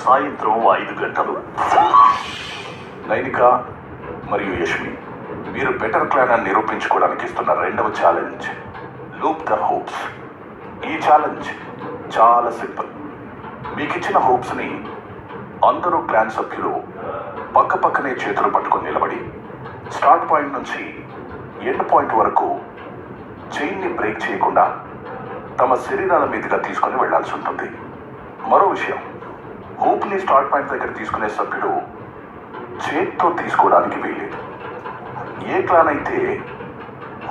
సాయంత్రం 5 గంటలు. నైనిక మరియు యష్మి, మీరు బెటర్ ప్లాన్ అని నిరూపించుకోవడానికి ఇస్తున్న రెండవ ఛాలెంజ్ లూప్ ద హోప్స్. ఈ ఛాలెంజ్ చాలా సింపుల్. మీకు ఇచ్చిన హోప్స్ని అందరూ క్లాన్ సభ్యులు పక్క పక్కనే చేతులు పట్టుకొని నిలబడి స్టార్ట్ పాయింట్ నుంచి ఎండ్ పాయింట్ వరకు చైన్ని బ్రేక్ చేయకుండా తమ శరీరాల మీదుగా తీసుకొని వెళ్లాల్సి ఉంటుంది. మరో విషయం, హోప్ని స్టార్ట్ పాయింట్ దగ్గర తీసుకునే సభ్యుడు చేత్తో తీసుకోవడానికి వీల్లేదు. ఏ క్లాన్ అయితే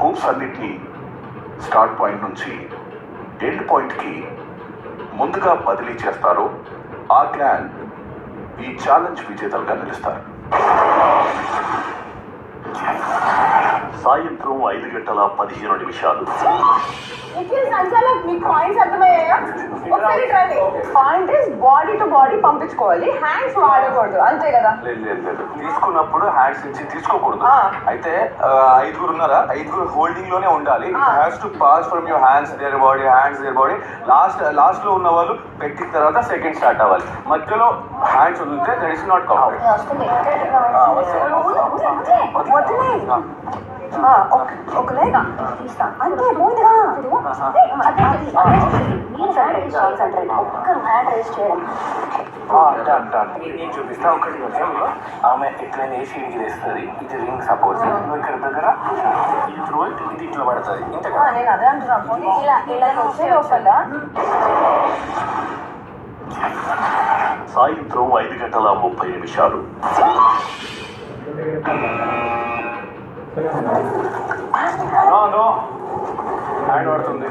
హోప్స్ అన్నిటినీ స్టార్ట్ పాయింట్ నుంచి ఎండ్ పాయింట్కి ముందుగా బదిలీ చేస్తారో ఆ క్లాన్ ఈ ఛాలెంజ్ విజేతలుగా నిలుస్తారు. సాయంత్రం 5 గంటల 15 నిమిషాలు. Point is body to body పంపించుకోవాలి, హ్యాండ్స్ వాడకూడదు, అంతే కదా? లేదు, తీసుకున్నప్పుడు హ్యాండ్స్ నుంచి తీసుకోకూడదు. అయితే 5 ఉన్నారా, 5 హోల్డింగ్ లోనే ఉండాలి. Has to pass from your hands their body, hands their body. Last లో ఉన్న వాళ్ళు పెట్టిన తర్వాత సెకండ్ స్టార్ట్ అవ్వాలి. మధ్యలో హ్యాండ్స్ వదిలితే దట్ ఇస్ నాట్ కౌంటెడ్. ఒక లేక అంతే పోయిందిగా. నేను చూపిస్తా ఒకటి నిమిషంలో. ఆమె ఎట్లయినా వేసి ఇడికి తెస్తుంది. ఇది రింగ్ సపోజ్ నువ్వు ఇక్కడ దగ్గర ఇది త్రూ ఇది ఇట్లా పడుతుంది. ఇంతగా నేను అదే అంటున్నా, ఇలా వచ్చే లోపల సాయంత్రం 5 గంటల 30 నిమిషాలు. హ్యాండ్ పడుతుంది.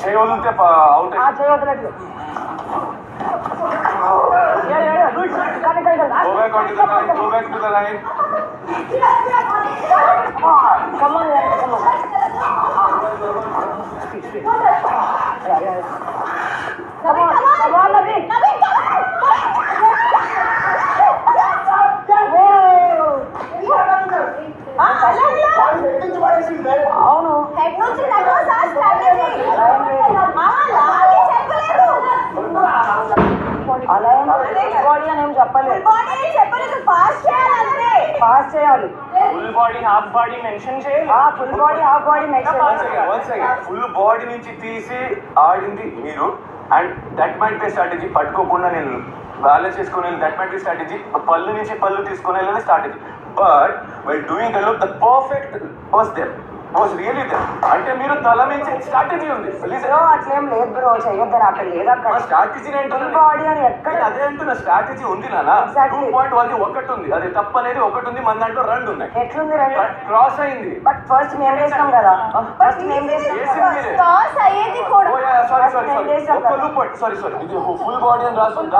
చేయవదిలితే out. చేయవదలట్లేదు. Go back onto the line. Go back to the line. Come on. Speed. Yeah. Come on, Naveen. అవును, హెడ్ నుంచి అలా బాడీ అని ఏం చెప్పలేదు. పాస్ చేయాలి. Full body half body mention చేయాలి. Full body half body full body నుంచి తీసి ఆడింది మీరు. And that might be strategy. పట్టుకోకుండా నేను బ్యాలెన్స్ చేసుకుని దట్ మైట్ బి స్ట్రాటజీ. పళ్ళు నుంచి పళ్ళు తీసుకుని వెళ్ళిన strategy. But while doing the look the perfect was them, was really them. అంటే మీరు తల నుంచి స్ట్రాటజీ ఉంది. అట్లేం లేదు బ్రో, చేయొద్దని అక్కడ లేదు. అక్కడ స్ట్రాటజీ బాడీ అని ఎక్కడ అదే అంటున్నా. స్ట్రాటజీ ఉంది నాన్న. 2.1 ఒకటి ఉంది, అది తప్పు అనేది ఒకటి ఉంది. మన దాంట్లో 2 ఉన్నాయి. ఎట్లుంది 2? క్రాస్ అయింది. బట్ ఫస్ట్ మేము వేస్తాం కదా. ఫస్ట్ మేము సారీ ఇది ఫుల్ బాడీ అని రాస్తుంది.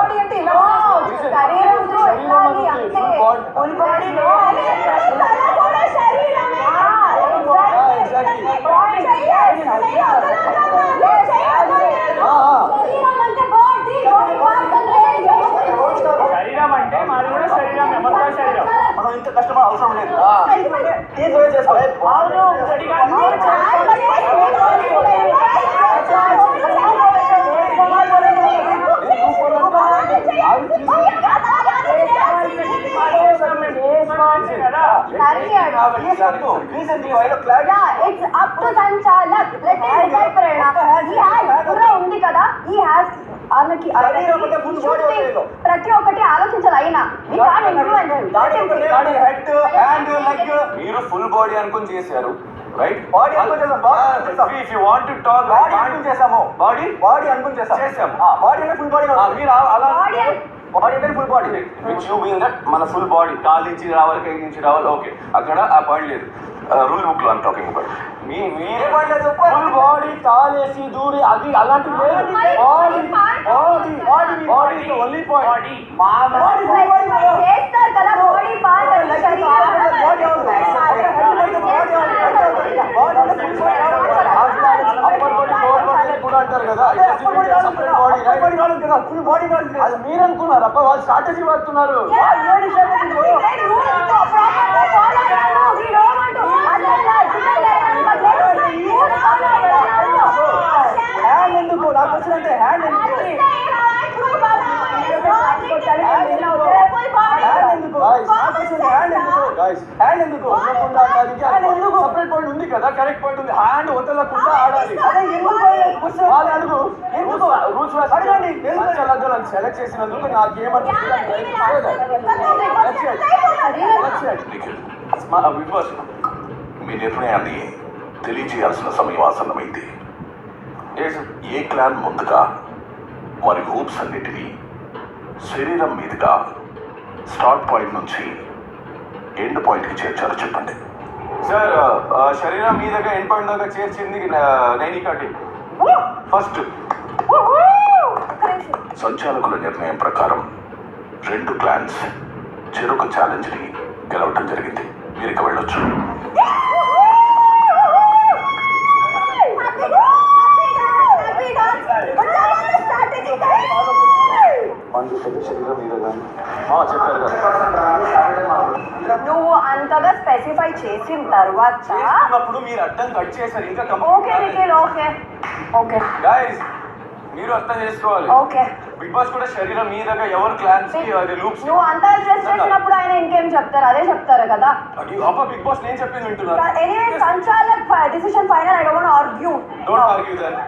శరీరం అంటే మాది కూడా శరీరం, మొత్తం శరీరం. మనం ఇంత కష్టపడ అవసరం లేదు. ఉంది కదా, ప్రతి ఒక్కటి ఆలోచించాలి. అయినా మీరు ఫుల్ బాడీ అనుకుని చేశారు, రైట్? బాడీ అనుకుని చేసాం. If you want to talk body అనుకుని చేసాము. బాడీ అనుకుని చేసాము. బాడీ అంటే ఫుల్ బాడీ. మీరు అలా బాడీ అంటే full body. Which you mean that మన ఫుల్ బాడీ కాలు నుంచి రావాలి, కై నుంచి రావాలి. ఓకే, అక్కడ ఆ పాయింట్ లేదు. రూల్ బుక్ లో టాకింగ్ అబౌట్ మీరే ఫుల్ బాడీ కాలేసి దూరి అది అలాంటివి లేదు. బాడీ బాడీ బాడీ బాడీ చేస్తారు కదా బాడీ పార్ట్ అని కూడా అంటారు కదా ఫుల్ బాడీ అది మీరు అనుకున్నారు అబ్బా వాళ్ళు స్ట్రాటజీ వాడుతున్నారు హ్యాండ్ ఎందుకు నాకు వచ్చినంటే హ్యాండ్ ఎందుకు హ్యాండ్ ఎందుకు హ్యాండ్ ఎందుకు హ్యాండ్ ఎందుకు సపరేట్ పాయింట్ ఉంది కదా కరెక్ట్ పాయింట్ ఉంది హ్యాండ్ వదలకుండా ఆడాలి అదే ఎందుకు వాళ్ళు అడుగు ఎందుకు? రూల్స్ అడగండి. సెలెక్ట్ చేసినందుకు నాకేమనిపిస్తుంది బిగ్ బాస్ మీ నిర్ణయాన్ని తెలియజేయాల్సిన సమయం ఆసన్నమైంది. ఏ క్లాన్ ముందుగా వారి హూప్స్ అన్నిటినీ శరీరం మీదుగా స్టార్ట్ పాయింట్ నుంచి ఎండ్ పాయింట్కి చేర్చారో చెప్పండి. సార్ శరీరం మీదగా ఎండ్ పాయింట్ దాకా చేర్చింది నైనికా టీం ఫస్ట్. సంచాలకుల నిర్ణయం ప్రకారం 2 క్లాన్స్ చెరొక ఛాలెంజ్ని గెలవటం జరిగింది. మీరు ఇక వెళ్ళొచ్చు. శరీరం మీదగా చెప్పారు కదా నువ్వు అంతగా స్పెసిఫై చేసిన తర్వాత చేస్తున్నప్పుడు మీరు అర్థం కట్ చేశారు ఇంకా okay Nikhil okay okay guys మీరు అర్థం చేసుకోవాలి. ఓకే బిగ్ బాస్ కూడా శరీరం మీదగా ఎవరు క్లాన్స్ కి అది లూప్స్ నువ్వు అంతా స్ట్రెస్ చేసినప్పుడు ఆయన ఇంకేం చెప్తారు అదే చెప్తారు కదా. అబ్బా బిగ్ బాస్ నేను చెప్పింది వింటున్నారు. ఎనీవే సంచాలక్ decision final. I don't want argue. Don't argue that.